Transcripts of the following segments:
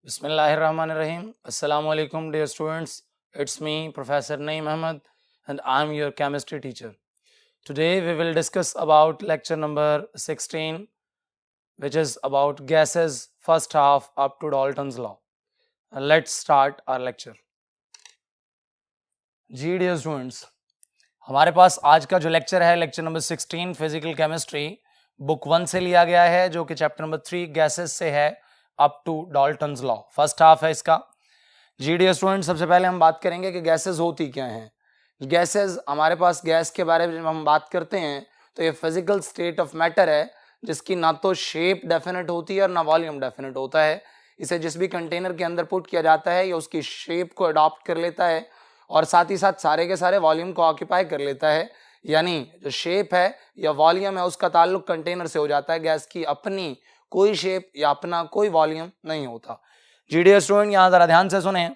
Bismillahirrahmanirrahim. Assalamu alaikum, dear students. It's me, Professor Naeem Ahmed, and I'm your chemistry teacher. Today we will discuss about lecture number 16, which is about gases first half up to Dalton's law. Let's start our lecture. जी dear students, हमारे पास आज का जो lecture है lecture number 16 physical chemistry book 1 से लिया गया है, जो कि चैप्टर नंबर 3 गैसेस से है up to Dalton's law. First half है इसका। जी डियर स्टूडेंट, सबसे पहले हम बात करेंगे कि गैसेस होती क्या हैं। गैसेस, हमारे पास गैस के बारे में जब हम बात करते हैं तो ये फिजिकल स्टेट ऑफ मैटर है जिसकी ना तो शेप डेफिनेट होती है और ना वॉल्यूम डेफिनेट होता है। इसे जिस भी कंटेनर के अंदर पुट किया जाता है ये उसकी शेप को अडॉप्ट कर लेता है और साथ ही साथ सारे के सारे वॉल्यूम को ऑक्यूपाई कर लेता है। यानी जो शेप है या वॉल्यूम है उसका ताल्लुक कंटेनर से हो जाता है। गैस की अपनी कोई शेप या अपना कोई वॉल्यूम नहीं होता। जी डियर स्टूडेंट, यहाँ जरा ध्यान से सुने।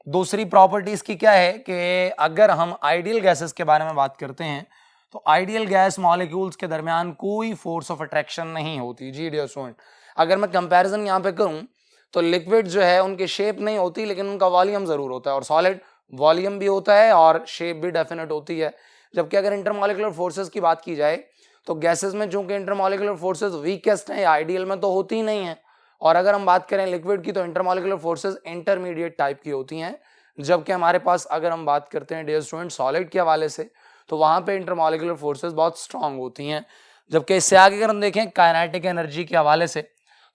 दूसरी प्रॉपर्टीज की क्या है कि अगर हम आइडियल गैसेस के बारे में बात करते हैं तो आइडियल गैस मॉलिक्यूल्स के दरमियान कोई फोर्स ऑफ अट्रैक्शन नहीं होती। जी डियर स्टूडेंट, अगर मैं कंपैरिजन यहाँ पे करूँ तो लिक्विड जो है उनकी शेप नहीं होती लेकिन उनका वॉल्यूम जरूर होता है, और सॉलिड वॉल्यूम भी होता है और शेप भी डेफिनेट होती है। जबकि अगर इंटरमॉलिक्यूलर फोर्सेस की बात की जाए तो गैसेस में चूंकि इंटरमॉलिक्यूलर फोर्सेस वीकेस्ट हैं, आइडियल में तो होती ही नहीं है, और अगर हम बात करें लिक्विड की तो इंटरमॉलिक्यूलर फोर्सेस इंटरमीडिएट टाइप की होती हैं। जबकि हमारे पास अगर हम बात करते हैं डियर स्टूडेंट सॉलिड के हवाले से तो वहां पे इंटरमॉलिक्यूलर फोर्सेस बहुत स्ट्रांग होती हैं। जबकि इससे आगे अगर हम देखें काइनेटिक एनर्जी के हवाले से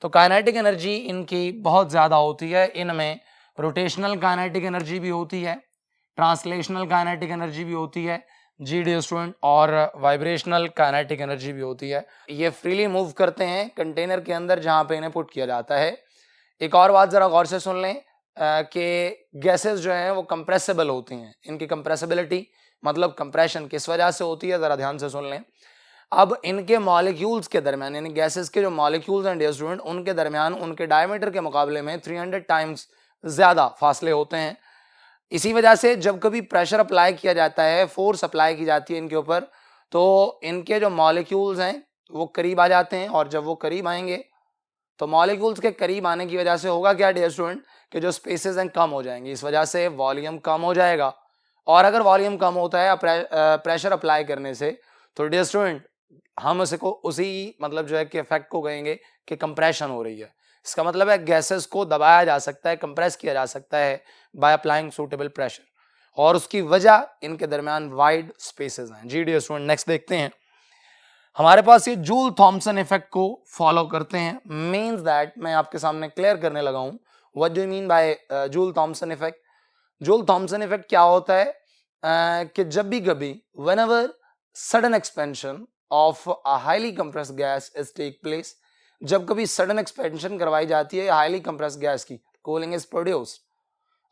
तो काइनेटिक एनर्जी इनकी बहुत ज़्यादा होती है। इनमें रोटेशनल काइनेटिक एनर्जी भी होती है, ट्रांसलेशनल काइनेटिक एनर्जी भी होती है जी डियर स्टूडेंट, और वाइब्रेशनल काइनेटिक एनर्जी भी होती है। ये फ्रीली मूव करते हैं कंटेनर के अंदर जहां पे इन्हें पुट किया जाता है। एक और बात जरा गौर से सुन लें कि गैसेस जो हैं वो कंप्रेसिबल होती हैं। इनकी कंप्रेसिबिलिटी मतलब कंप्रेशन किस वजह से होती है, जरा ध्यान से सुन लें। अब इनके मॉलिक्यूल्स के दरमियान यानी गैसेस के जो मॉलिक्यूल्स हैं डियर स्टूडेंट उनके दरमियान उनके डायमीटर के मुकाबले में 300 टाइम्स ज्यादा फासले होते हैं। इसी वजह से जब कभी प्रेशर अप्लाई किया जाता है, फोर्स अप्लाई की जाती है इनके ऊपर, तो इनके जो मॉलिक्यूल्स हैं वो करीब आ जाते हैं, और जब वो करीब आएंगे तो मॉलिक्यूल्स के करीब आने की वजह से होगा क्या डियर स्टूडेंट कि जो स्पेसेस हैं कम हो जाएंगी। इस वजह से वॉल्यूम कम हो जाएगा, और अगर वॉल्यूम कम होता है प्रेशर अप्लाई करने से तो डियर स्टूडेंट हम उसको उसी मतलब जो है कि इफेक्ट को कहेंगे कि कंप्रेशन हो रही है। इसका मतलब है गैसेस को दबाया जा सकता है, कंप्रेस किया जा सकता है बाय अप्लाइंग सूटेबल प्रेशर, और उसकी वजह इनके दरमियान वाइड स्पेसेस हैं। जी डियर स्टूडेंट, नेक्स्ट देखते हैं। हमारे पास ये जूल थॉमसन इफेक्ट को फॉलो करते हैं। मींस दैट मैं आपके सामने क्लियर करने लगा हूं what do you mean by Joule Thomson effect. Joule Thomson effect क्या होता है कि जब भी कभी whenever sudden expansion of a highly compressed gas is take place, जब कभी सडन एक्सपेंशन करवाई जाती है हाईली कंप्रेस्ड गैस की, कूलिंग इज प्रोड्यूस्ड।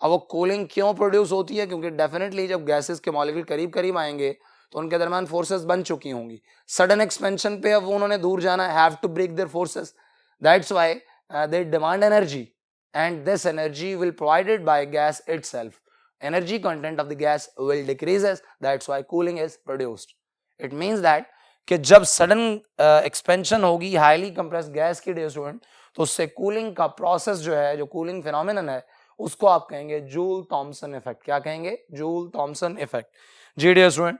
अब वो कूलिंग क्यों प्रोड्यूस होती है? क्योंकि डेफिनेटली जब गैसेस के मॉलिक्यूल करीब करीब आएंगे तो उनके दरमियान फोर्सेस बन चुकी होंगी। सडन एक्सपेंशन पे अब उन्होंने दूर जाना है, have to break their forces, that's why they demand energy, and this energy will provided by gas itself. Energy content of the gas will decreases, that's why cooling is produced. It means that कि जब sudden expansion होगी highly compress gas की dear student तो उससे cooling का process जो है, जो कूलिंग फिनोमिनन है, उसको आप कहेंगे जूल थॉमसन इफेक्ट। क्या कहेंगे? Joule Thomson effect. जी डियर स्टूडेंट,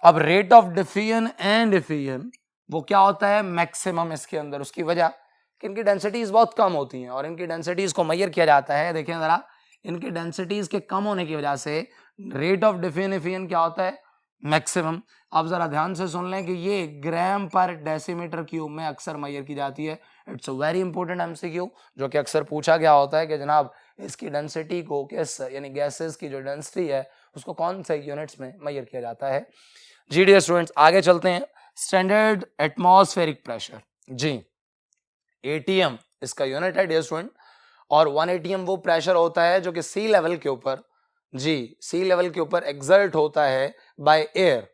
अब rate of diffusion and diffusion वो क्या होता है? मैक्सिमम इसके अंदर। उसकी वजह कि इनकी डेंसिटीज बहुत कम होती हैं, और इनकी डेंसिटीज को मेजर किया जाता है। देखें जरा, इनकी डेंसिटीज के कम होने की वजह से रेट ऑफ डिफ्यूजन क्या होता है? मैक्सिमम। अब जरा ध्यान से सुन लें कि ये ग्राम पर डेसीमीटर क्यूब में अक्सर मेजर की जाती है। It's a very important MCQ जो कि अक्सर पूछा गया होता है कि जनाब इसकी डेंसिटी को किस यानी गैसेस की जो डेंसिटी है उसको कौन से यूनिट्स में मेजर किया जाता है। जी डियर स्टूडेंट्स, आगे चलते हैं। स्टैंडर्ड एटमॉस्फेरिक प्रेशर, जी एटीएम इसका यूनिट है डियर स्टूडेंट, और 1 एटीएम वो प्रेशर होता है जो कि सी लेवल के ऊपर, जी सी लेवल के ऊपर एक्सर्ट होता है बाय एयर।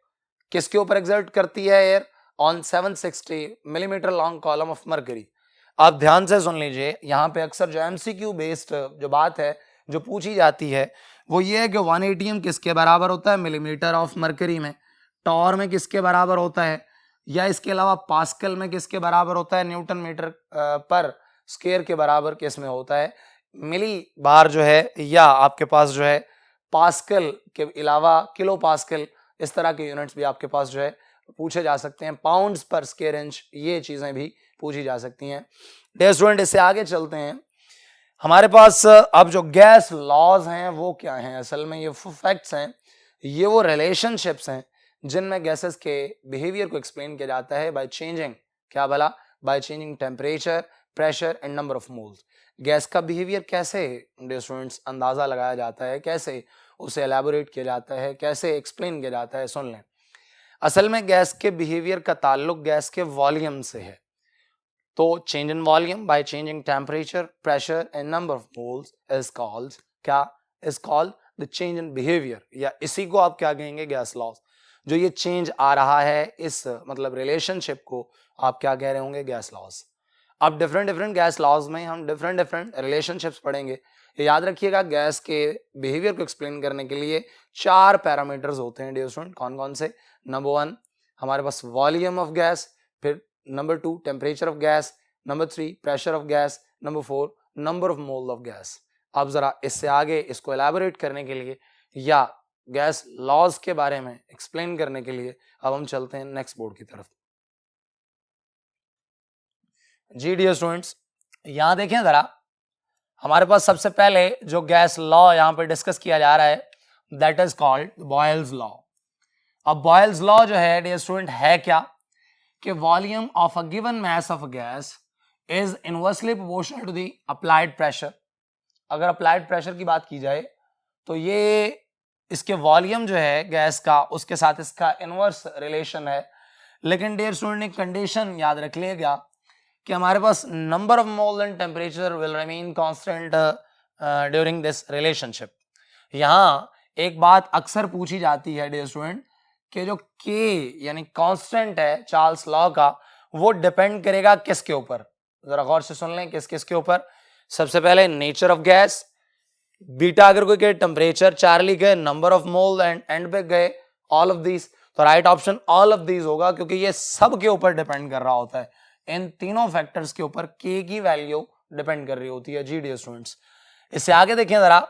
किसके ऊपर एक्सर्ट करती है air? On 760 millimetre long column of mercury. आप ध्यान से सुन लीजिए, यहाँ पे अक्सर जो एमसीक्यू बेस्ड जो बात है जो पूछी जाती है वो ये है कि 1 एटीएम किसके बराबर होता है? मिलीमीटर ऑफ मर्करी में। टॉर में किसके बराबर होता है? या इसके अलावा पास्कल में किसके बराबर होता है? न्यूटन मीटर पर स्क्वायर के बराबर किस में होता है? मिली बार जो है या आपके पास जो है पास्कल के अलावा किलो पास्कल, इस तरह के यूनिट्स भी आपके पास जो है पूछे जा सकते हैं। पाउंड्स पर स्क्वायर इंच, ये चीजें भी पूछी जा सकती हैं। डियर स्टूडेंट, इससे आगे चलते हैं। हमारे पास अब जो गैस लॉज हैं वो क्या हैं? असल में ये फैक्ट्स हैं, ये वो रिलेशनशिप्स हैं जिनमें गैसेस के बिहेवियर को एक्सप्लेन किया जाता है बाय चेंजिंग, क्या भला? Bye changing temperature, pressure and number of moles. Gas का बिहेवियर कैसे डियर स्टूडेंट्स अंदाजा लगाया जाता है, कैसे उसे एलैबोरेट किया जाता है, कैसे एक्सप्लेन किया जाता है, सुन लें। असल में गैस के बिहेवियर का ताल्लुक गैस के वॉल्यूम से है। तो change in volume by changing temperature, pressure and number of moles is called, क्या is called? The change in behaviour, या इसी को आप क्या कहेंगे? Gas laws. जो ये चेंज आ रहा है इस मतलब रिलेशनशिप को आप क्या कह रहे होंगे? Gas laws. अब डिफरेंट डिफरेंट गैस लॉज में हम डिफरेंट डिफरेंट रिलेशनशिप्स पढ़ेंगे। ये याद रखिएगा, गैस के बिहेवियर को एक्सप्लेन करने के लिए 4 पैरामीटर्स होते हैं डियर स्टूडेंट। कौन कौन से? नंबर 1 हमारे पास वॉल्यूम ऑफ गैस, फिर number 2 temperature of gas, number 3 pressure of gas, number 4 number of mole of gas. अब जरा इससे आगे इसको एलैबोरेट करने के लिए या गैस लॉज के बारे में एक्सप्लेन करने के लिए अब हम चलते हैं नेक्स्ट बोर्ड की तरफ। जी डियर स्टूडेंट्स, यहां देखें जरा, हमारे पास सबसे पहले जो गैस लॉ यहां पे डिस्कस किया जा रहा है that is called Boyle's law. अब बॉयल्स लॉ जो है डियर स्टूडेंट है क्या? कि volume of a given mass of a gas is inversely proportional to the applied pressure. अगर अप्लाइड प्रेशर की बात की जाए तो ये इसके वॉल्यूम जो है गैस का उसके साथ इसका इनवर्स रिलेशन है। लेकिन डियर स्टूडेंट एक कंडीशन याद रख लिएगा कि हमारे पास number of mole and temperature will remain constant during this relationship. यहाँ एक बात अक्सर पूछी जाती है डियर स्टूडेंट कि जो K यानी कांस्टेंट है चार्ल्स लॉ का, वो डिपेंड करेगा किसके ऊपर? जरा गौर से सुन लें, किस किस के ऊपर? सबसे पहले नेचर ऑफ गैस, बीटा अगर कोई कहे टेम्परेचर, चार्ली गए number of mole and and पे गए ऑल ऑफ दीज। तो right option all of these होगा, क्योंकि ये सब के ऊपर डिपेंड कर रहा होता है। इन तीनों फैक्टर्स के ऊपर K की वैल्यू डिपेंड कर रही होती है। जी डियर स्टूडेंट्स, इससे आगे देखें जरा,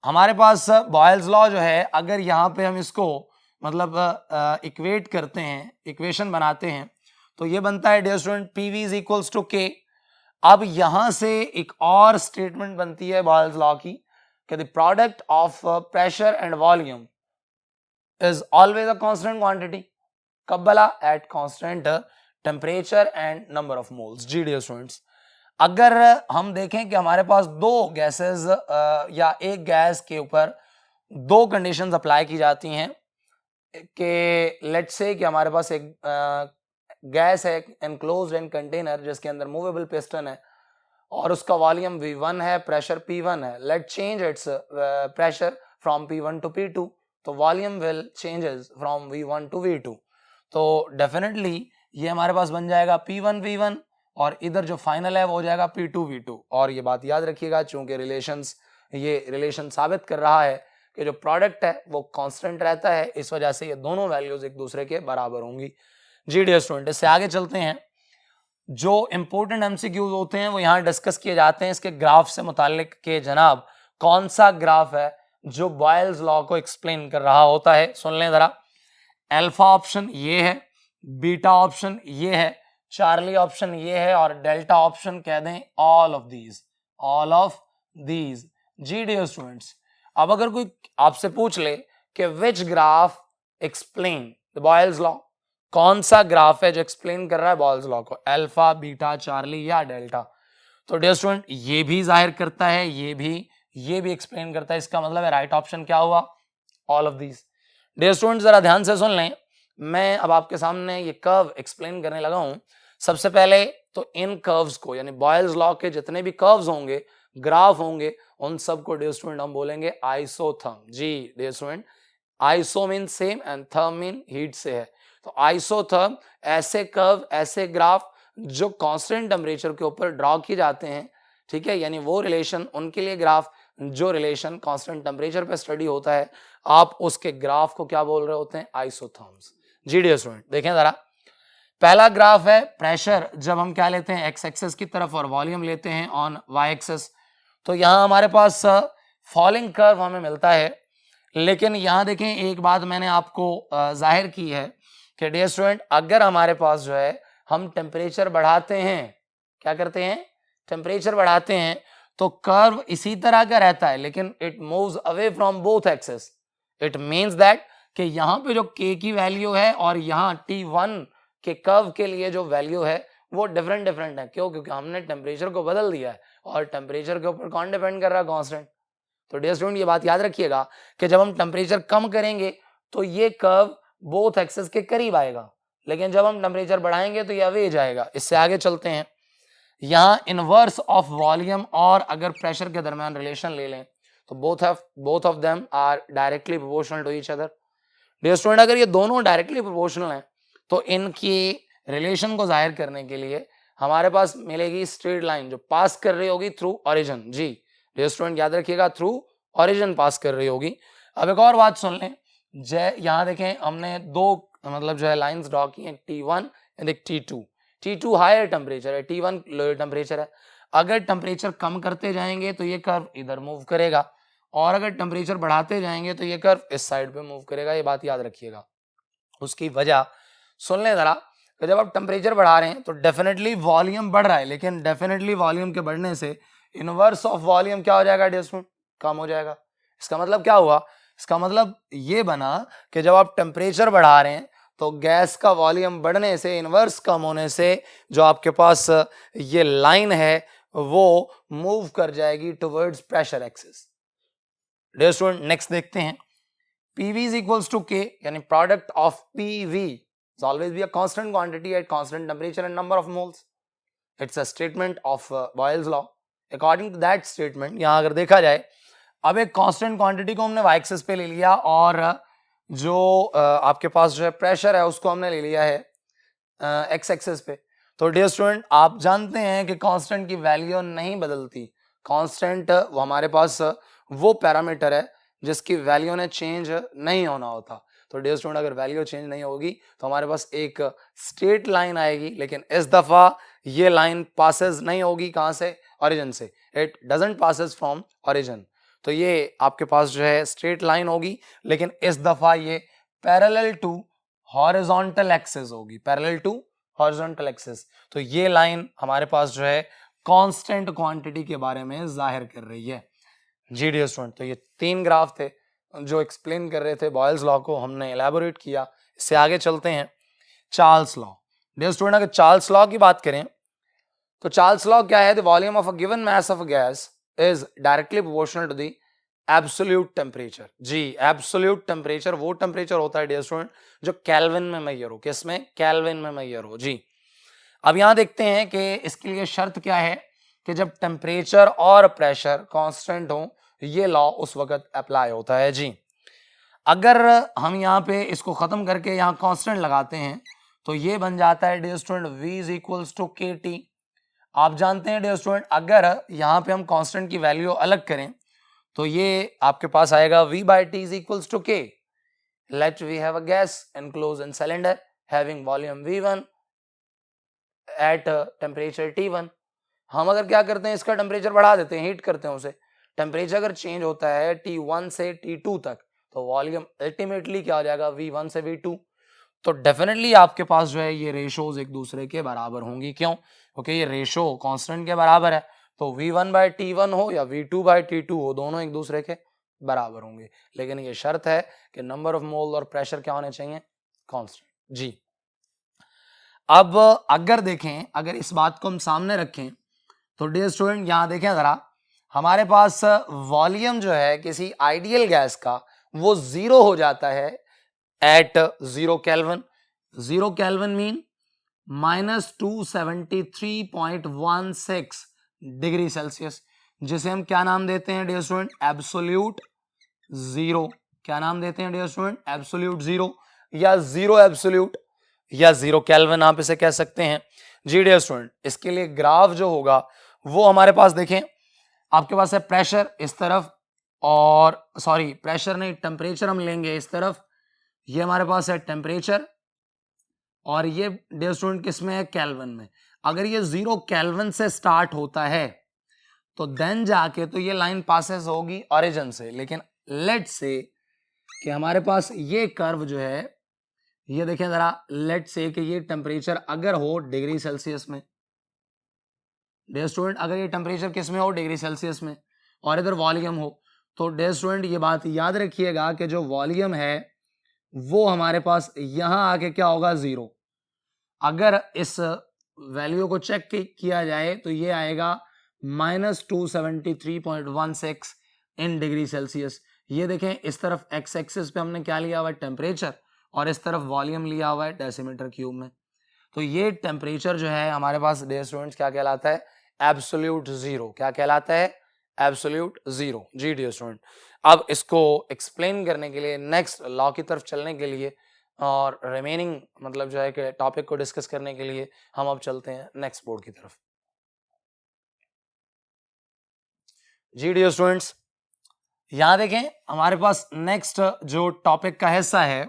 हमारे पास बॉयल्स लॉ जो है, अगर यहाँ पे हम इसको मतलब इक्वेट करते हैं, इक्वेशन बनाते हैं, तो ये बनता है dear student PV is equals to K। अब यहां से एक और स्टेटमेंट बनती है बॉयल्स लॉ की कि the product of pressure and volume is always a constant quantity. कब भला? At constant temperature and number of moles. जी डियर स्टूडेंट्स, अगर हम देखें कि हमारे पास दो गैसेस या एक गैस के ऊपर दो कंडीशंस अप्लाई की जाती हैं कि लेट्स से कि हमारे पास एक गैस है एनक्लोज्ड एंड कंटेनर जिसके अंदर मूवेबल पिस्टन है और उसका वॉल्यूम V1 है, प्रेशर P1 है। Let change its pressure from P1 to P2, तो volume will changes from V1 to V2। तो डेफिनेटली ये हमारे पास बन जाएगा P1 V1 और इधर जो फाइनल है वो हो जाएगा P2 V2। और ये बात याद रखिएगा, चूंकि ये रिलेशन साबित कर रहा है कि जो प्रोडक्ट है वो कांस्टेंट रहता है, इस वजह से ये दोनों वैल्यूज एक दूसरे के बराबर होंगी। जी डियर स्टूडेंट, इससे आगे चलते हैं। जो इंपॉर्टेंट एमसीक्यूज होते हैं वो यहाँ डिस्कस किए जाते हैं इसके ग्राफ से मुतालिक कि जनाब कौन सा ग्राफ है जो बॉयल्स लॉ को एक्सप्लेन कर रहा होता है। सुन लें जरा, अल्फा ऑप्शन ये है, बीटा ऑप्शन ये है, चार्ली ऑप्शन ये है और डेल्टा ऑप्शन कह दें ऑल ऑफ दीज। जी डियर स्टूडेंट्स, अब अगर कोई आपसे पूछ ले कि which graph explain the Boyle's law, कौन सा ग्राफ है जो एक्सप्लेन कर रहा है बॉयल्स लॉ को, अल्फा बीटा चार्ली या डेल्टा, तो डियर स्टूडेंट ये भी जाहिर करता है, ये भी एक्सप्लेन करता है। इसका मतलब है राइट ऑप्शन क्या हुआ? All of these. Dear student जरा ध्यान से सुन लें, मैं अब आपके सामने ये कर्व एक्सप्लेन करने लगा हूं। सबसे पहले तो इन कर्व्स को यानी बॉयल्स लॉ के जितने भी कर्व्स होंगे, ग्राफ होंगे, उन सबको डियर स्टूडेंट हम बोलेंगे आइसोथर्म। जी dear student, iso mean same and therm mean heat से है। तो आइसोथर्म ऐसे कर्व, ऐसे ग्राफ जो कांस्टेंट टेम्परेचर के ऊपर ड्रॉ किए जाते हैं, ठीक है, यानी वो रिलेशन उनके लिए ग्राफ जो रिलेशन कांस्टेंट टेम्परेचर पे स्टडी होता है, आप उसके ग्राफ को क्या बोल रहे होते हैं? आइसोथर्म्स। जी डियर स्टूडेंट, देखें जरा, पहला ग्राफ है प्रेशर, जब हम क्या लेते हैं एक्स एक्सेस की तरफ और वॉल्यूम लेते हैं ऑन वाई एक्सेस। तो यहाँ हमारे पास फॉलिंग कर्व हमें मिलता है। लेकिन यहाँ देखें, एक बात मैंने आपको जाहिर की है कि डियर स्टूडेंट, अगर हमारे पास जो है हम टेम्परेचर बढ़ाते हैं, क्या करते हैं, टेम्परेचर बढ़ाते हैं, तो कर्व इसी तरह का रहता है, लेकिन it moves away from both axes. It means that कि यहाँ पे जो k की वैल्यू है और यहाँ T1 के कर्व के लिए जो वैल्यू है वो डिफरेंट है। क्यों? क्योंकि हमने टेम्परेचर को बदल दिया है, और टेम्परेचर के ऊपर कौन डिपेंड कर रहा है? कांस्टेंट। तो डियर स्टूडेंट, ये बात याद रखिएगा कि जब हम टेम्परेचर कम करेंगे तो ये कर्व बोथ एक्सेस के करीब आएगा, लेकिन जब हम टेम्परेचर बढ़ाएंगे तो ये अवे जाएगा। इससे आगे चलते हैं। यहाँ इनवर्स ऑफ वॉल्यूम और अगर प्रेशर के दरमियान रिलेशन ले लें तो both of them are directly proportional to each other. Dear student, अगर ये दोनों डायरेक्टली प्रोपोर्शनल हैं तो इनकी रिलेशन को जाहिर करने के लिए हमारे पास मिलेगी स्ट्रेट लाइन जो पास कर रही होगी थ्रू ओरिजिन। जी डियर स्टूडेंट, याद रखिएगा, थ्रू ओरिजिन पास कर रही होगी। अब एक और बात सुन लें, यहाँ देखें हमने दो मतलब जो है लाइंस ड्रॉ की हैं, T1 एंड एक T2। T2 हायर टेम्परेचर है, T1 लोअर टेम्परेचर है। अगर टेम्परेचर कम करते जाएंगे तो ये कर्व इधर मूव करेगा, और अगर टेम्परेचर बढ़ाते जाएंगे तो ये कर्व इस साइड पे मूव करेगा। ये बात याद रखिएगा। उसकी वजह सुन लें जरा, कि जब आप टेम्परेचर बढ़ा रहे हैं तो डेफिनेटली वॉल्यूम बढ़ रहा है, लेकिन डेफिनेटली वॉल्यूम के बढ़ने से इनवर्स ऑफ वॉल्यूम क्या हो जाएगा डियर स्टूडेंट? कम हो जाएगा। इसका मतलब क्या हुआ? इसका मतलब ये बना कि जब आप टेम्परेचर बढ़ा रहे हैं तो गैस का वॉल्यूम बढ़ने से, इनवर्स कम होने से, जो आपके पास ये लाइन है वो मूव कर जाएगी towards pressure axis. Dear student, next देखते हैं। PV is equals to K, यानी product of PV is always be a constant quantity at constant temperature and number of moles. It's a statement of Boyle's law. According to that statement, यहाँ अगर देखा जाए, अब एक constant quantity को हमने y axis पे ले लिया, और जो आपके पास जो है प्रेशर है उसको हमने ले लिया है x axis पे। तो डियर स्टूडेंट, आप जानते हैं कि कांस्टेंट की वैल्यू नहीं बदलती। कांस्टेंट वो हमारे पास वो पैरामीटर है जिसकी वैल्यू ने चेंज नहीं होना होता। तो डियर स्टूडेंट, अगर वैल्यू चेंज नहीं होगी तो हमारे पास एक स्ट्रेट लाइन आएगी, लेकिन इस दफा ये लाइन पासेस नहीं होगी। कहां से? ओरिजिन से। It doesn't passes from origin. तो ये आपके पास जो है स्ट्रेट लाइन होगी, लेकिन इस दफा ये पैरेलल टू हॉरिजॉन्टल एक्सिस होगी, पैरेलल टू हॉरिजॉन्टल एक्सिस। तो ये लाइन हमारे पास जो है कांस्टेंट क्वांटिटी के बारे में जाहिर कर रही है। जी डियर स्टूडेंट, तो ये 3 ग्राफ थे जो एक्सप्लेन कर रहे थे बॉयल्स लॉ को, हमने एलैबोरेट किया। इससे आगे चलते हैं चार्ल्स लॉ। डियर स्टूडेंट, अगर चार्ल्स लॉ की बात करें तो चार्ल्स लॉ क्या है? The volume of a given mass of a gas is directly proportional to the absolute temperature. जी, एब्सोल्यूट टेम्परेचर वो टेम्परेचर होता है डियर स्टूडेंट जो केल्विन में मेजर हो। किसमें? केल्विन में मेजर हो। जी, अब यहां देखते हैं कि इसके लिए शर्त क्या है कि जब टेम्परेचर और प्रेशर कांस्टेंट हो, ये लॉ उस वक्त अप्लाई होता है। जी, अगर हम यहाँ पे इसको खत्म करके यहाँ कांस्टेंट लगाते हैं तो ये बन जाता है dear student V is equals to KT। आप जानते हैं डियर स्टूडेंट, अगर यहाँ पे हम कांस्टेंट की वैल्यू अलग करें तो ये आपके पास आएगा V/T is equals to K। Let we have a gas enclosed in cylinder having volume V1 at temperature T1। हम अगर क्या करते हैं, इसका टेम्परेचर बढ़ा देते हैं, हीट करते हैं उसे। टेम्परेचर अगर चेंज होता है T1 से T2 तक तो वॉल्यूम अल्टीमेटली क्या हो जाएगा? V1 से V2। तो डेफिनेटली आपके पास जो है ये रेशोज एक दूसरे के बराबर होंगी। क्यों? क्योंकि ये रेशो कांस्टेंट के बराबर है। तो V1/T1 हो या V2/T2 हो, दोनों एक दूसरे के बराबर होंगे, लेकिन ये शर्त है कि नंबर ऑफ मोल और प्रेशर क्या होने चाहिए? कांस्टेंट। जी, अब अगर देखें, अगर इस बात को हम सामने रखें तो डियर स्टूडेंट यहां देखें जरा, हमारे पास वॉल्यूम जो है किसी आइडियल गैस का वो 0 हो जाता है at 0 Kelvin. 0 Kelvin mean -273.16 degree Celsius, जिसे हम क्या नाम देते हैं डियर स्टूडेंट? Absolute zero. क्या नाम देते हैं डियर स्टूडेंट? एब्सोल्यूट जीरो, या जीरो एब्सोल्यूट, या 0 केल्विन आप इसे कह सकते हैं। जी डियर स्टूडेंट, इसके लिए ग्राफ जो होगा वो हमारे पास देखें, आपके पास है प्रेशर इस तरफ, और सॉरी प्रेशर नहीं, टेम्परेचर हम लेंगे इस तरफ। ये हमारे पास है टेम्परेचर, और ये डियर स्टूडेंट किस में है? केल्विन में। अगर ये 0 केल्विन से स्टार्ट होता है तो देन जाके तो ये लाइन पासेस होगी ओरिजिन से। लेकिन लेट से कि हमारे पास ये कर्व जो है, ये देखें जरा, लेट से कि ये टेम्परेचर अगर हो डिग्री सेल्सियस में, डियर स्टूडेंट, अगर ये टेम्परेचर किस में हो, डिग्री सेल्सियस में, और इधर वॉल्यूम हो, तो डियर स्टूडेंट ये बात याद रखिएगा कि जो वॉल्यूम है वो हमारे पास यहां आके क्या होगा, 0। अगर इस वैल्यू को चेक किया जाए तो ये आएगा -273.16 इन डिग्री सेल्सियस। ये देखें, इस तरफ एक्स एक्सिस पे हमने क्या लिया हुआ है, टेम्परेचर, और इस तरफ वॉल्यूम लिया हुआ है डेसीमीटर क्यूब में। तो ये टेम्परेचर जो है हमारे पास डियर स्टूडेंट्स क्या कहलाता है, एब्सोल्यूट जीरो। क्या कहलाता है, एब्सोल्यूट जीरो। जी डियर स्टूडेंट, अब इसको एक्सप्लेन करने के लिए, नेक्स्ट लॉ की तरफ चलने के लिए और रिमेनिंग मतलब जो है कि टॉपिक को डिस्कस करने के लिए हम अब चलते हैं नेक्स्ट बोर्ड की तरफ। जी डियर स्टूडेंट्स, यहां देखें हमारे पास नेक्स्ट जो टॉपिक का हिस्सा है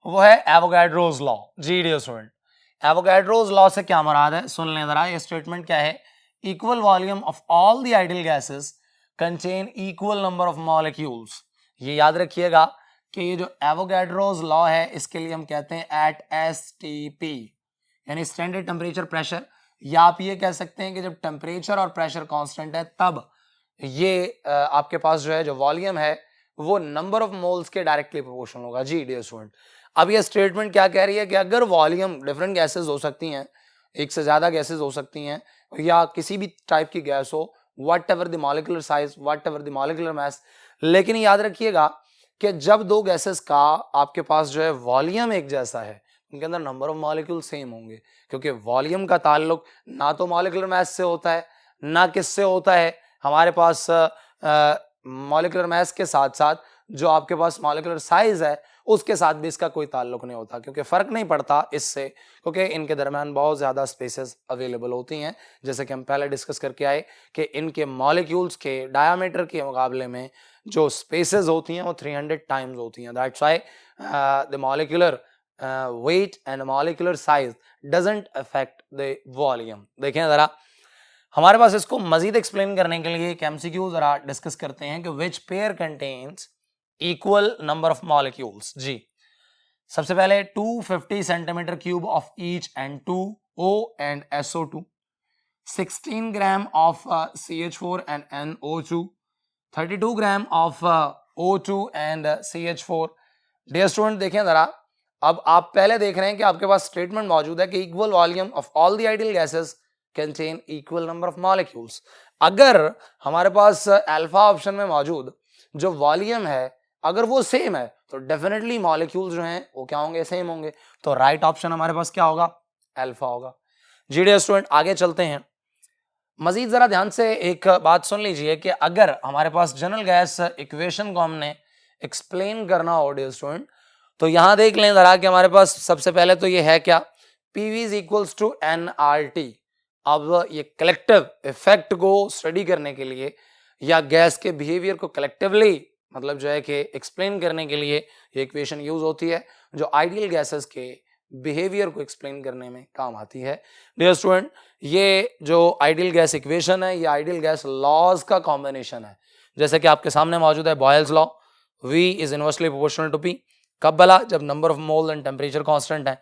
वो है एवोगाड्रोस लॉ। जी डियर स्टूडेंट, एवोगाड्रोस लॉ से क्या मुराद है, सुन लें जरा। ये स्टेटमेंट क्या है, equal volume of all the ideal gases contain equal number of molecules. ये याद रखिएगा कि ये जो एवोगाड्रोस लॉ है इसके लिए हम कहते हैं एट एसटीपी, यानी स्टैंडर्ड टेम्परेचर प्रेशर, या आप ये कह सकते हैं कि जब टेम्परेचर और प्रेशर कांस्टेंट है तब ये आपके पास जो है जो वॉल्यूम है वो नंबर ऑफ मोल्स के डायरेक्टली प्रोपोर्शनल होगा। जी डियर स्टूडेंट, अब ये स्टेटमेंट क्या कह रही है कि अगर वॉल्यूम, डिफरेंट गैसेस हो सकती हैं, एक से ज्यादा गैसेस हो सकती हैं, या किसी भी टाइप की गैस हो, what ever the molecular size, what ever the molecular mass, लेकिन याद रखिएगा कि जब दो गैसेस का आपके पास जो है वॉल्यूम एक जैसा है, उनके अंदर नंबर ऑफ मॉलिक्यूल सेम होंगे, क्योंकि वॉल्यूम का ताल्लुक ना तो मॉलिक्यूलर मास से होता है, ना किससे होता है, हमारे पास मॉलिक्यूलर मास के साथ साथ जो आपके पास मॉलिक्यूलर साइज है उसके साथ भी इसका कोई ताल्लुक नहीं होता, क्योंकि फर्क नहीं पड़ता इससे, क्योंकि इनके दरमियान बहुत ज्यादा स्पेसेस अवेलेबल होती हैं। जैसे कि हम पहले डिस्कस करके आए कि इनके मॉलिक्यूल्स के डायमीटर के मुकाबले में जो स्पेसेस होती हैं वो 300 टाइम्स होती हैं। That's why the molecular weight and molecular size doesn't affect the volume। देखें जरा, हमारे पास इसको मजीद एक्सप्लेन करने के लिए एक एमसीक्यू जरा डिस्कस करते हैं कि which pair contains equal number of molecules. जी, सबसे पहले 250 centimetre cube of each N2O and SO2, 16 gram of CH4 and NO2, 32 gram of O2 and CH4। Dear student देखें जरा, अब आप पहले देख रहे हैं कि आपके पास स्टेटमेंट मौजूद है कि equal volume of all the ideal gases contain equal number of molecules. अगर हमारे पास अल्फा ऑप्शन में मौजूद जो वॉल्यूम है अगर वो सेम है तो डेफिनेटली मॉलिक्यूल्स जो हैं वो क्या होंगे, सेम होंगे। तो राइट ऑप्शन हमारे पास क्या होगा, अल्फा होगा। जी डियर स्टूडेंट, आगे चलते हैं। मजीद जरा ध्यान से एक बात सुन लीजिए कि अगर हमारे पास जनरल गैस इक्वेशन को हमने एक्सप्लेन करना हो डियर स्टूडेंट, तो यहां देख लें जरा कि हमारे पास सबसे पहले तो ये है क्या, PV is equals to NRT. अब ये कलेक्टिव इफेक्ट को स्टडी करने के लिए या गैस के बिहेवियर को कलेक्टिवली मतलब जो है कि एक्सप्लेन करने के लिए ये इक्वेशन यूज होती है, जो आइडियल गैसेस के बिहेवियर को एक्सप्लेन करने में काम आती है। डियर स्टूडेंट, ये जो आइडियल गैस इक्वेशन है ये आइडियल गैस लॉज का कॉम्बिनेशन है। जैसे कि आपके सामने मौजूद है Boyle's law, V is inversely proportional to P, कब बला, जब number of mole and temperature constant है।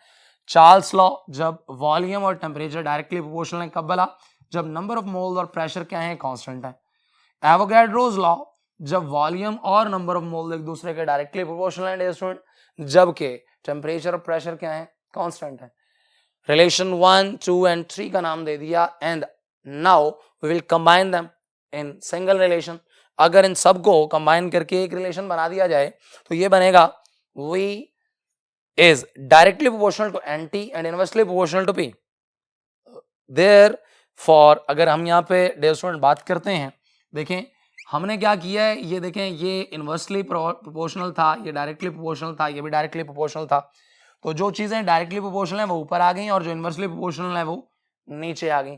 चार्ल्स लॉ, जब वॉल्यूम और टेम्परेचर डायरेक्टली प्रोपोर्शनल है, कब बला, जब नंबर ऑफ मोल और प्रेशर क्या है, कांस्टेंट है। एवोगाड्रोस लॉ, जब वॉल्यूम और नंबर ऑफ मोल एक दूसरे के डायरेक्टली प्रोपोर्शनल है डियर स्टूडेंट, जबकि टेम्परेचर और प्रेशर क्या है, कांस्टेंट है। रिलेशन 1, 2 एंड 3 का नाम दे दिया and now we will combine them in single relation. अगर इन सबको कंबाइन करके एक रिलेशन बना दिया जाए तो ये बनेगा V is directly proportional to NT and inversely proportional to P। Therefore अगर हम यहाँ पे डियर स्टूडेंट बात करते हैं, देखें हमने क्या किया है, ये देखें ये इनवर्सली प्रोपोर्शनल था, ये डायरेक्टली प्रोपोर्शनल था, ये भी डायरेक्टली प्रोपोर्शनल था। तो जो चीजें डायरेक्टली प्रोपोर्शनल है वो ऊपर आ गई और जो इनवर्सली प्रोपोर्शनल है वो नीचे आ गई।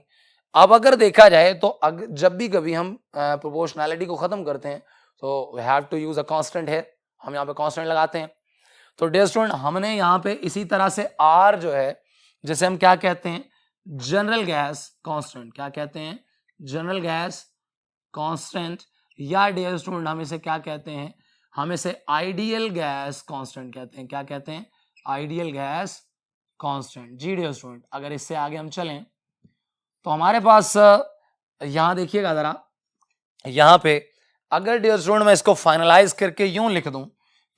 अब अगर देखा जाए तो जब भी कभी हम प्रोपोर्शनैलिटी को खत्म करते हैं तो we have to use a constant है, हम यहाँ पे कांस्टेंट लगाते हैं। तो डियर स्टूडेंट हमने यहाँ पे इसी तरह से R जो है, जैसे हम क्या कहते हैं, जनरल गैस कांस्टेंट, क्या कहते हैं, जनरल गैस कांस्टेंट, या डियर स्टूडेंट हम इसे क्या कहते हैं, हम इसे आइडियल गैस कांस्टेंट कहते हैं। क्या कहते हैं? Ideal gas constant. जी डियर स्टूडेंट, अगर इससे आगे हम चलें तो हमारे पास यहां देखिएगा जरा, यहां पे अगर डियर स्टूडेंट मैं इसको फाइनलाइज करके यूं लिख दूं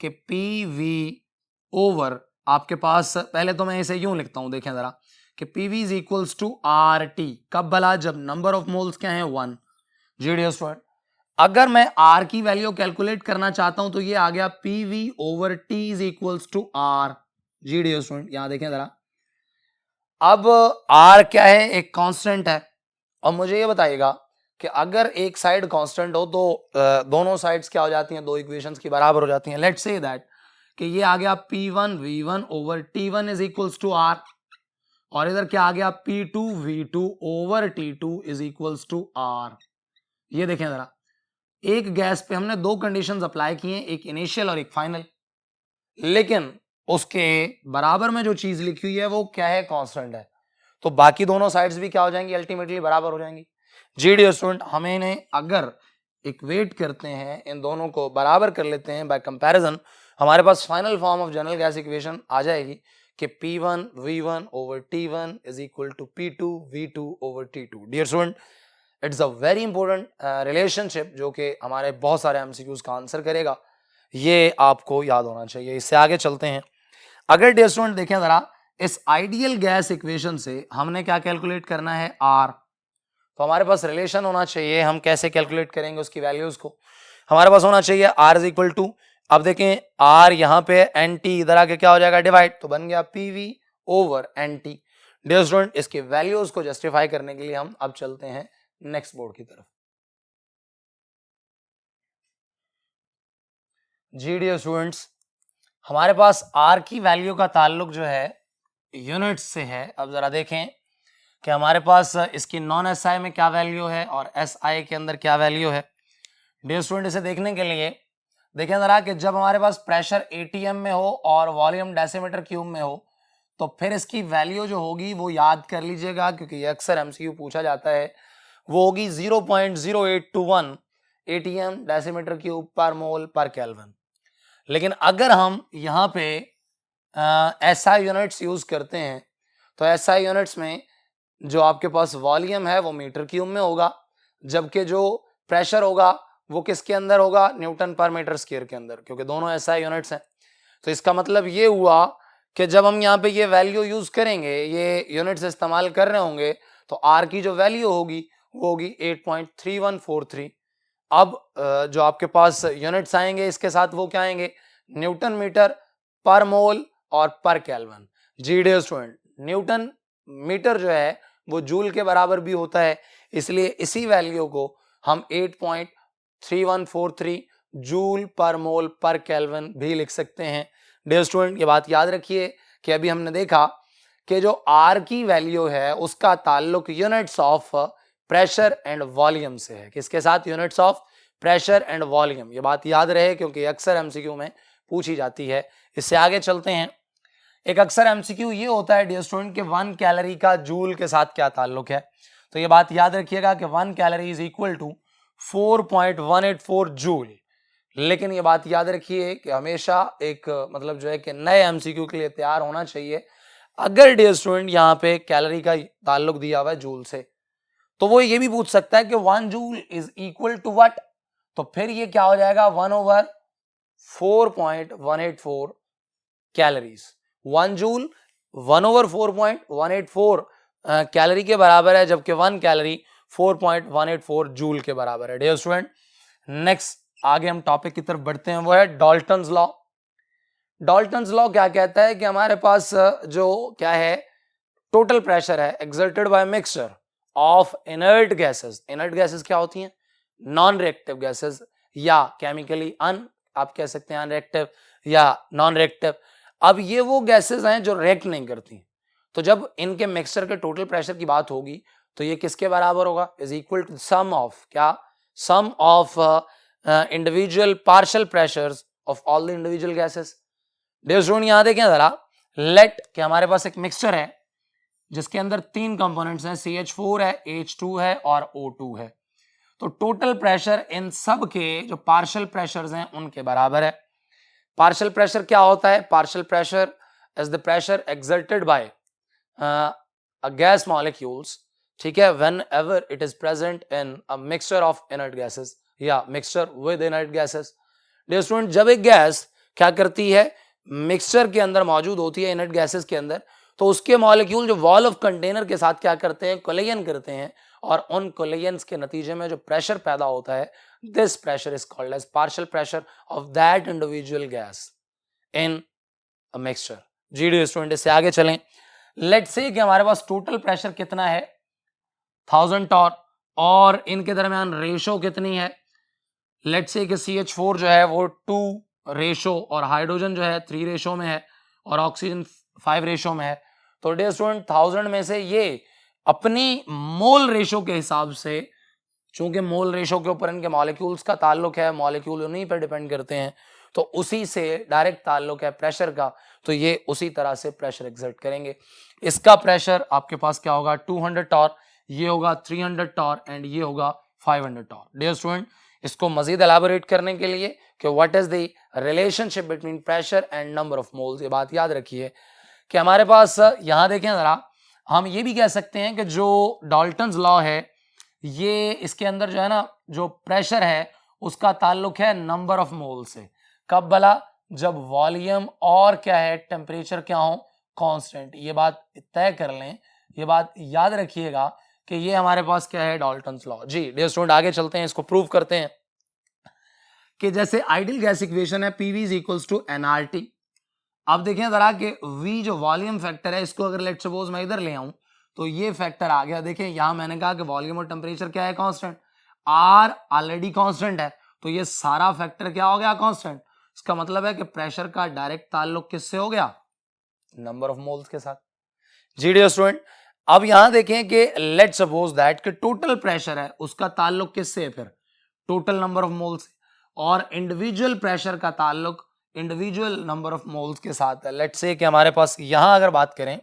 कि पी वी ओवर, आपके पास पहले तो मैं इसे यूं लिखता हूं, देखें जरा कि P V is equals to R T. कब भला? जब नंबर ऑफ मोल्स क्या है? 1। जी डियर स्टूडेंट, अगर मैं आर की वैल्यू कैलकुलेट करना चाहता हूं तो ये आ गया P V over T is equals to R. जी डियर स्टूडेंट, यहां देखें जरा, अब आर क्या है? एक कांस्टेंट है। और मुझे ये बताइएगा कि अगर एक साइड कांस्टेंट हो तो दोनों साइड्स क्या हो जाती हैं? दो इक्वेशंस की बराबर हो जाती हैं। लेट्स से दैट कि ये आ गया P1 V1 over T1 is equals to R, और इधर क्या आ गया P2 V2 over T2 is equals to R। ये देखें जरा, एक गैस पे हमने दो कंडीशंस अप्लाई की हैं, एक इनिशियल और एक फाइनल, लेकिन उसके बराबर में जो चीज लिखी हुई है वो क्या है? कांस्टेंट है। तो बाकी दोनों साइड्स भी क्या हो जाएंगी? अल्टीमेटली बराबर हो जाएंगी। जी डियर स्टूडेंट, हमें इन्हें अगर इक्वेट करते हैं, इन दोनों को बराबर कर लेते हैं बाय कंपैरिजन, हमारे पास final form of general gas equation आ जाएगी कि P1 V1 over T1 is equal to P2 V2 over T2। Dear student, it's a very important relationship जो कि हमारे बहुत सारे एमसीक्यूज का आंसर करेगा, ये आपको याद होना चाहिए। इससे आगे चलते हैं। अगर डियर स्टूडेंट देखें जरा, इस आइडियल गैस इक्वेशन से हमने क्या कैलकुलेट करना है? आर। तो हमारे पास रिलेशन होना चाहिए, हम कैसे कैलकुलेट करेंगे उसकी वैल्यूज को? हमारे पास होना चाहिए आर इज इक्वल टू, अब देखें आर यहां पे एन टी, इधर आके क्या हो जाएगा? डिवाइड, तो बन गया PV over N T. Dear student, इसके वैल्यूज को जस्टिफाई करने के लिए हम अब चलते हैं नेक्स्ट बोर्ड की तरफ। जी डियर स्टूडेंट्स, हमारे पास आर की वैल्यू का ताल्लुक जो है यूनिट्स से है। अब जरा देखें कि हमारे पास इसकी नॉन एसआई में क्या वैल्यू है और एसआई के अंदर क्या वैल्यू है। डियर स्टूडेंट, इसे देखने के लिए देखें जरा कि जब हमारे पास प्रेशर एटीएम में हो और वॉल्यूम डेसीमीटर क्यूब में हो तो फिर इसकी वैल्यू जो होगी वो याद कर लीजिएगा, क्योंकि ये अक्सर एमसीक्यू पूछा जाता है। वो होगी 0.0821 एटीएम डेसीमीटर क्यूब पर मोल पर केल्विन। लेकिन अगर हम यहाँ पे एसआई यूनिट्स यूज करते हैं तो एसआई यूनिट्स में जो आपके पास वॉल्यूम है वो मीटर क्यूब में होगा, जबकि जो प्रेशर होगा वो किसके अंदर होगा? न्यूटन पर मीटर स्क्वायर के अंदर, क्योंकि दोनों एसआई यूनिट्स हैं। तो इसका मतलब ये हुआ कि जब हम यहाँ पे ये वैल्यू यूज करेंगे, ये यूनिट्स इस्तेमाल कर रहे होंगे, तो आर की जो वैल्यू होगी वो होगी 8.3143। अब जो आपके पास यूनिट्स आएंगे इसके साथ वो क्या आएंगे? न्यूटन मीटर पर मोल और पर केल्विन। जी डियर स्टूडेंट, न्यूटन मीटर जो है वो जूल के बराबर भी होता है, इसलिए इसी वैल्यू को हम 8.3143 जूल पर मोल पर केल्विन भी लिख सकते हैं। डियर स्टूडेंट, ये बात याद रखिए कि अभी हमने देखा कि जो आर की वैल्यू है उसका ताल्लुक units of pressure and volume से है। किसके साथ? Units of pressure and volume. ये बात याद रहे क्योंकि अक्सर एमसीक्यू में पूछी जाती है। इससे आगे चलते हैं। एक अक्सर एमसीक्यू ये होता है डियर स्टूडेंट कि 1 कैलोरी का जूल के साथ क्या ताल्लुक है। तो ये बात याद रखिएगा कि 1 calorie is equal to 4.184 joule. लेकिन ये बात याद रखिए कि हमेशा एक मतलब जो है कि नए एमसीक्यू के लिए तैयार होना चाहिए। अगर डियर स्टूडेंट यहाँ पे कैलोरी का ताल्लुक दिया हुआ है जूल से, तो वो ये भी पूछ सकता है कि 1 joule is equal to what, तो फिर ये क्या हो जाएगा? 1/4.184 कैलोरीज। 1 जूल 1/4.184 कैलोरी के बराबर है, जबकि 1 कैलोरी 4.184 जूल के बराबर है। डियर स्टूडेंट, नेक्स्ट आगे हम टॉपिक की तरफ बढ़ते हैं, वो है डाल्टन्स लॉ। डाल्टन्स लॉ क्या कहता है कि हमारे पास जो क्या है टोटल प्रेशर है exerted by mixture of inert gases. Inert gases क्या होती हैं? नॉन रिएक्टिव गैसेस, या केमिकली आप कह सकते हैं अनरिएक्टिव या नॉन रिएक्टिव। अब ये वो गैसेस हैं जो रिएक्ट नहीं करती, तो जब इनके मिक्सचर के टोटल प्रेशर की बात होगी तो ये किसके बराबर होगा? Is equal to sum of क्या? Sum of individual partial pressures of all the individual gases. Dear student, यहां देखें जरा, लेट कि हमारे पास एक मिक्सचर है जिसके अंदर 3 कंपोनेंट्स हैं, CH4 है, H2 है और O2 है। तो टोटल प्रेशर इन सब के जो पार्शियल प्रेशर्स हैं उनके बराबर है। पार्शियल प्रेशर क्या होता है? Partial pressure is the pressure exerted by a gas molecules, ठीक है, whenever it is present in a mixture of inert gases या mixture with inert gases. Dear student, जब एक गैस क्या करती है, मिक्सचर के अंदर मौजूद होती है, इनर्ट गैसेस के अंदर, तो उसके मॉलिक्यूल जो वॉल ऑफ कंटेनर के साथ क्या करते हैं, कोलिजन करते हैं, और उन कोलिजन्स के नतीजे में जो प्रेशर पैदा होता है, this pressure is called as partial pressure of that individual gas in a mixture. जी डियर स्टूडेंट, इससे आगे चलें। लेट्स से कि हमारे पास टोटल प्रेशर कितना है, 1000 टॉर, और इनके दरमियान रेशो कितनी है, लेट्स से कि CH4 जो है वो 2 रेशो और हाइड्रोजन जो है 3 रेशो में है और ऑक्सीजन 5 रेशो में है। तो डियर स्टूडेंट, 1000 में से ये अपनी मोल रेशो के हिसाब से, चूंकि मोल रेशो के ऊपर इनके मॉलिक्यूल्स का ताल्लुक है, मॉलिक्यूल उन्हीं पर डिपेंड करते हैं, तो उसी से डायरेक्ट ताल्लुक है प्रेशर का, तो ये उसी तरह से प्रेशर एक्सर्ट करेंगे। इसका प्रेशर आपके पास क्या होगा, 200 टॉर, ये होगा 300 टॉर एंड ये होगा 500 टॉर। डियर स्टूडेंट, इसको मजीद एलाबोरेट करने के लिए कि what is the relationship between pressure and number of moles, ये बात याद रखिए कि हमारे पास यहां देखें जरा, हम ये भी कह सकते हैं कि जो डाल्टन्स लॉ है, ये इसके अंदर जो है ना, जो प्रेशर है उसका ताल्लुक है नंबर ऑफ मोल से। कब भला? जब वॉल्यूम और क्या है, टेम्परेचर क्या हो, कांस्टेंट। ये बात तय कर लें, ये बात याद रखिएगा कि ये हमारे पास क्या है, डाल्टन्स लॉ। जी डियर स्टूडेंट, आगे चलते हैं, इसको प्रूव करते हैं कि जैसे आइडियल गैस इक्वेशन है PV is equals to nRT। अब देखें जरा कि V जो वॉल्यूम फैक्टर है, इसको अगर लेट सपोज मैं इधर ले आऊं तो ये फैक्टर आ गया। देखें यहां मैंने कहा कि वॉल्यूम और टेम्परेचर क्या है, कांस्टेंट, R ऑलरेडी कांस्टेंट है, तो ये सारा फैक्टर क्या हो गया, कांस्टेंट। इसका मतलब है कि प्रेशर का डायरेक्ट ताल्लुक किससे हो गया, नंबर ऑफ मोल्स के साथ। जी डियर स्टूडेंट, अब यहां देखें कि लेट सपोज दैट कि टोटल प्रेशर है उसका ताल्लुक किससे है, फिर टोटल नंबर ऑफ मोल्स, और इंडिविजुअल प्रेशर का ताल्लुक इंडिविजुअल नंबर ऑफ मोल्स के साथ है। लेट्स से कि हमारे पास यहां अगर बात करें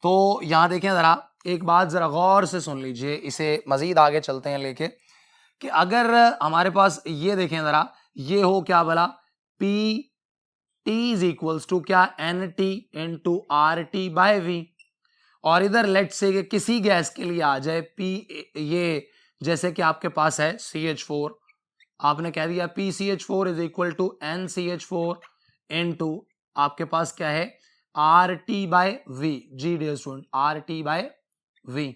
तो यहां देखें जरा, एक बात जरा गौर से सुन लीजिए, इसे मजीद आगे चलते हैं लेके, कि अगर हमारे पास ये देखें जरा, ये हो क्या भला, P T is equals to क्या, NT into RT by V, और इधर लेट से कि किसी गैस के लिए आ जाए P, ये जैसे कि आपके पास है CH4, आपने कह दिया PCH4 is equal to NCH4 into आपके पास क्या है, RT बाय V। जी dear student, RT by V।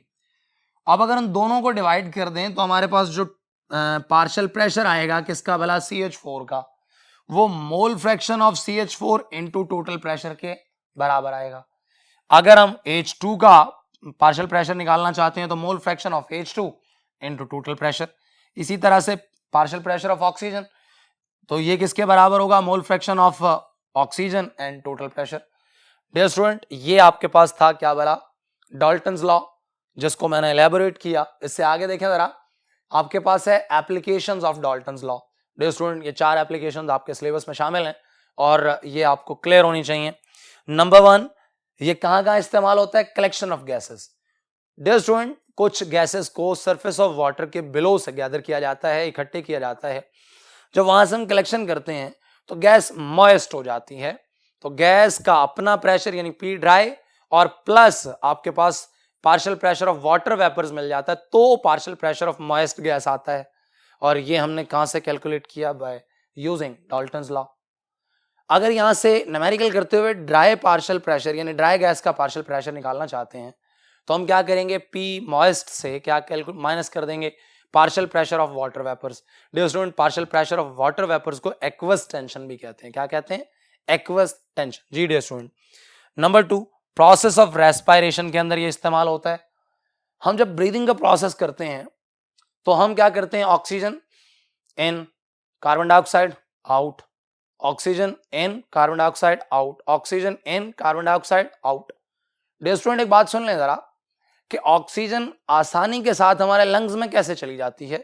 अब अगर हम दोनों को डिवाइड कर दें तो हमारे पास जो पार्शियल प्रेशर आएगा किसका भला, CH4 का, वो मोल fraction of CH4 into total pressure के बराबर आएगा। अगर हम H2 का पार्शियल प्रेशर निकालना चाहते हैं तो मोल fraction of H2 into total pressure. इसी तरह से पार्शियल प्रेशर ऑफ ऑक्सीजन, तो ये किसके बराबर होगा, mole fraction of oxygen and total pressure. Dear student, ये आपके पास था क्या भला, डाल्टन्स लॉ, जिसको मैंने एलैबोरेट किया। इससे आगे देखें जरा, आपके पास है applications of Dalton's law. Dear student, ये 4 एप्लीकेशंस आपके सिलेबस में शामिल हैं और ये आपको क्लियर होनी चाहिए। नंबर 1, ये कहां इस्तेमाल होता है, collection of gases. Dear student, कुछ गैसेस को सरफेस ऑफ वाटर के बिलो से गैदर किया जाता है, इकट्ठे किया जाता है। जब वहां से हम कलेक्शन करते हैं तो गैस मॉइस्ट हो जाती है, तो गैस का अपना प्रेशर यानी P ड्राई और प्लस आपके पास partial pressure of water vapours मिल जाता है, तो partial pressure of moist gas आता है। और ये हमने कहां से कैलकुलेट किया, बाय यूजिंग डाल्टन्स लॉ। अगर यहां से न्यूमेरिकल करते हुए ड्राई पार्शियल प्रेशर यानी ड्राई गैस का पार्शियल प्रेशर निकालना चाहते हैं तो हम क्या करेंगे, P मॉइस्ट से क्या माइनस कर देंगे, partial pressure of water vapours. Dear student, partial pressure of water vapours को एक्वस टेंशन भी कहते हैं। क्या कहते हैं, एक्वस टेंशन। जी dear student. Number 2, process of respiration के अंदर ये इस्तेमाल होता है। हम जब ब्रीदिंग का प्रोसेस करते हैं तो हम क्या करते हैं, oxygen in, carbon dioxide out, oxygen in, carbon dioxide out, oxygen in, carbon dioxide out. Dear student, एक बात सुन लें जरा कि ऑक्सीजन आसानी के साथ हमारे लंग्स में कैसे चली जाती है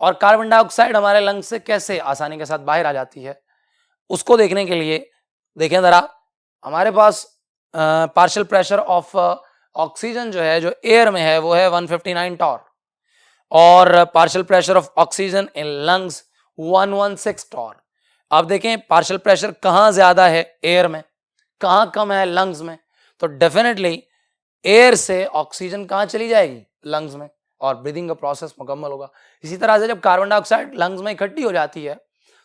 और कार्बन डाइऑक्साइड हमारे लंग्स से कैसे आसानी के साथ बाहर आ जाती है, उसको देखने के लिए देखें जरा, हमारे पास पार्शियल प्रेशर ऑफ ऑक्सीजन जो है, जो एयर में है, वो है 159 टॉर, और partial pressure of oxygen in lungs 116 torr. अब देखें पार्शियल प्रेशर कहां ज्यादा है, एयर में, कहां कम है, लंग्स में। तो डेफिनेटली एयर से ऑक्सीजन कहां चली जाएगी, लंग्स में, और ब्रीदिंग का प्रोसेस मुकम्मल होगा। इसी तरह से जब कार्बन डाइऑक्साइड लंग्स में इकट्ठी हो जाती है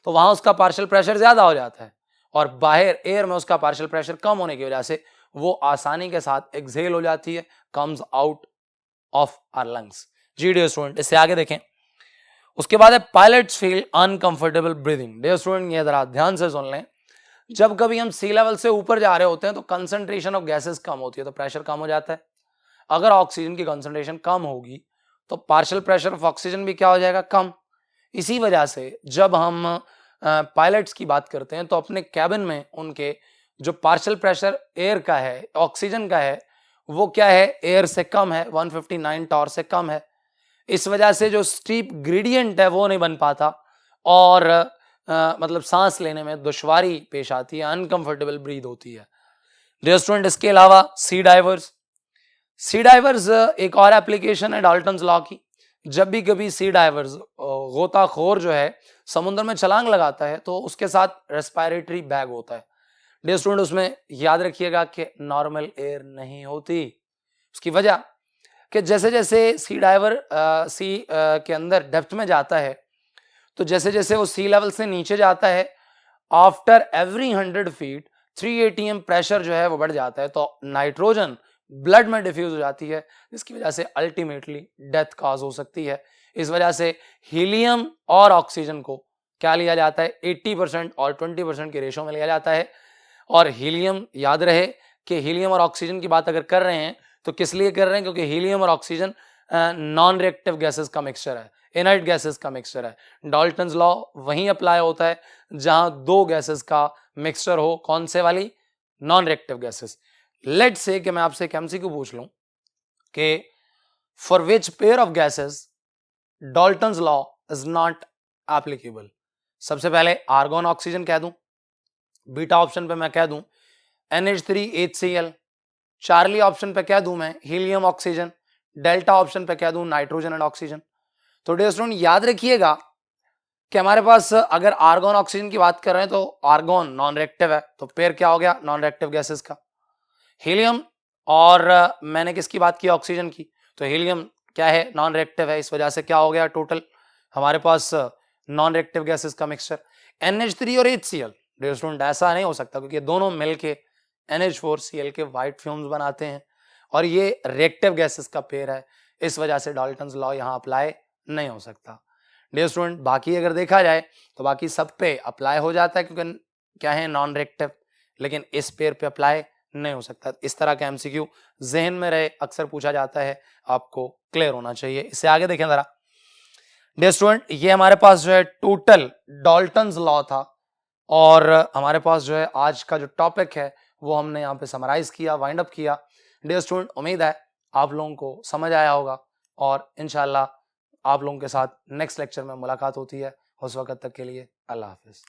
तो वहां उसका पार्शियल प्रेशर ज्यादा हो जाता है, और बाहर एयर में उसका पार्शियल प्रेशर कम होने की वजह से वो आसानी के साथ एक्सहेल हो जाती है, comes out of our lungs. जी डियर स्टूडेंट, इससे आगे देखें। उसके बाद है pilots feel uncomfortable breathing. Dear student, ये जरा ध्यान से सुन लें। जब कभी हम सी लेवल से ऊपर जा रहे होते हैं तो कंसंट्रेशन ऑफ गैसेस कम होती है, तो प्रेशर कम हो जाता है। अगर ऑक्सीजन की कंसंट्रेशन कम होगी तो पार्शियल प्रेशर ऑफ ऑक्सीजन भी क्या हो जाएगा, कम। इसी वजह से जब हम पायलट्स की बात करते हैं तो अपने कैबिन में उनके जो पार्शियल प्रेशर एयर का है, ऑक्सीजन का है, वो क्या है, एयर से कम है, 159 टॉर से कम है। इस वजह से जो स्टीप ग्रेडियंट है वो नहीं बन पाता और मतलब सांस लेने में दुश्वारी पेश आती है, अनकंफर्टेबल ब्रीद होती है। डियर स्टूडेंट, इसके अलावा सी डाइवर्स। सी डाइवर्स एक और एप्लीकेशन है डाल्टन्स लॉ की। जब भी कभी सी डाइवर्स गोताखोर जो है समुद्र में छलांग लगाता है तो उसके साथ रेस्पिरेटरी बैग होता है। डियर स्टूडेंट, उसमें याद रखिएगा कि नॉर्मल एयर नहीं होती। उसकी वजह कि जैसे जैसे सी डाइवर के अंदर डेप्थ में जाता है तो जैसे जैसे वो सी लेवल से नीचे जाता है, after every 100 feet 3 atm pressure जो है वो बढ़ जाता है, तो नाइट्रोजन ब्लड में डिफ्यूज हो जाती है, जिसकी वजह से अल्टीमेटली डेथ कॉज हो सकती है। इस वजह से हीलियम और ऑक्सीजन को क्या लिया जाता है, 80% और 20% के रेशो में लिया जाता है। और हीलियम, याद रहे कि हीलियम और ऑक्सीजन की बात अगर कर रहे हैं तो किस लिए कर रहे हैं, क्योंकि हीलियम और ऑक्सीजन नॉन रिएक्टिव गैसेस का मिक्सचर है, इनर्ट गैसेस का मिक्सचर है। डाल्टन्स लॉ वहीं अप्लाई होता है जहां दो गैसेस का मिक्सचर हो। कौन से वाली, non reactive gases. Let's say कि मैं आपसे एक एमसीक्यू पूछ लूं कि for which pair of gases Dalton's law is not applicable. सबसे पहले आर्गन ऑक्सीजन कह दूं, बीटा ऑप्शन पे मैं कह दूं NH3HCl, चार्ली ऑप्शन पे कह दूं मैं हीलियम ऑक्सीजन, डेल्टा ऑप्शन पे कह दूं नाइट्रोजन एंड ऑक्सीजन। तो डियर स्टूडेंट, याद रखिएगा कि हमारे पास अगर आर्गन ऑक्सीजन की बात कर रहे हैं तो आर्गन नॉन रिएक्टिव है, तो पेयर क्या हो गया, नॉन रिएक्टिव गैसेस का। हीलियम और मैंने किसकी बात की, ऑक्सीजन की, तो हीलियम क्या है, नॉन रिएक्टिव है। इस वजह से क्या हो गया, टोटल हमारे पास नॉन रिएक्टिव गैसेस का मिक्सचर। NH3 और HCl, डियर स्टूडेंट, ऐसा नहीं हो सकता क्योंकि दोनों मिलके NH4Cl के व्हाइट फ्यूम्स बनाते हैं और ये रिएक्टिव गैसेस का पेयर है। इस वजह से डाल्टन्स लॉ यहां अप्लाई नहीं हो सकता। डियर स्टूडेंट, बाकी अगर देखा जाए तो बाकी सब पे अप्लाई हो जाता है क्योंकि क्या है, नॉन रिएक्टिव, लेकिन इस पेयर पे अप्लाई नहीं हो सकता। इस तरह का एमसीक्यू जहन में रहे, अक्सर पूछा जाता है, आपको क्लियर होना चाहिए। इससे आगे देखें जरा। डियर स्टूडेंट, ये हमारे पास जो है टोटल डाल्टन्स लॉ था और हमारे पास जो है आज का जो टॉपिक है वो हमने यहाँ पे समराइज किया, वाइंड अप किया। डियर स्टूडेंट, उम्मीद है आप लोगों को समझ आया होगा और इंशाल्लाह आप लोगों के साथ नेक्स्ट लेक्चर में मुलाकात होती है। उस वक्त तक के लिए अल्लाह हाफिज।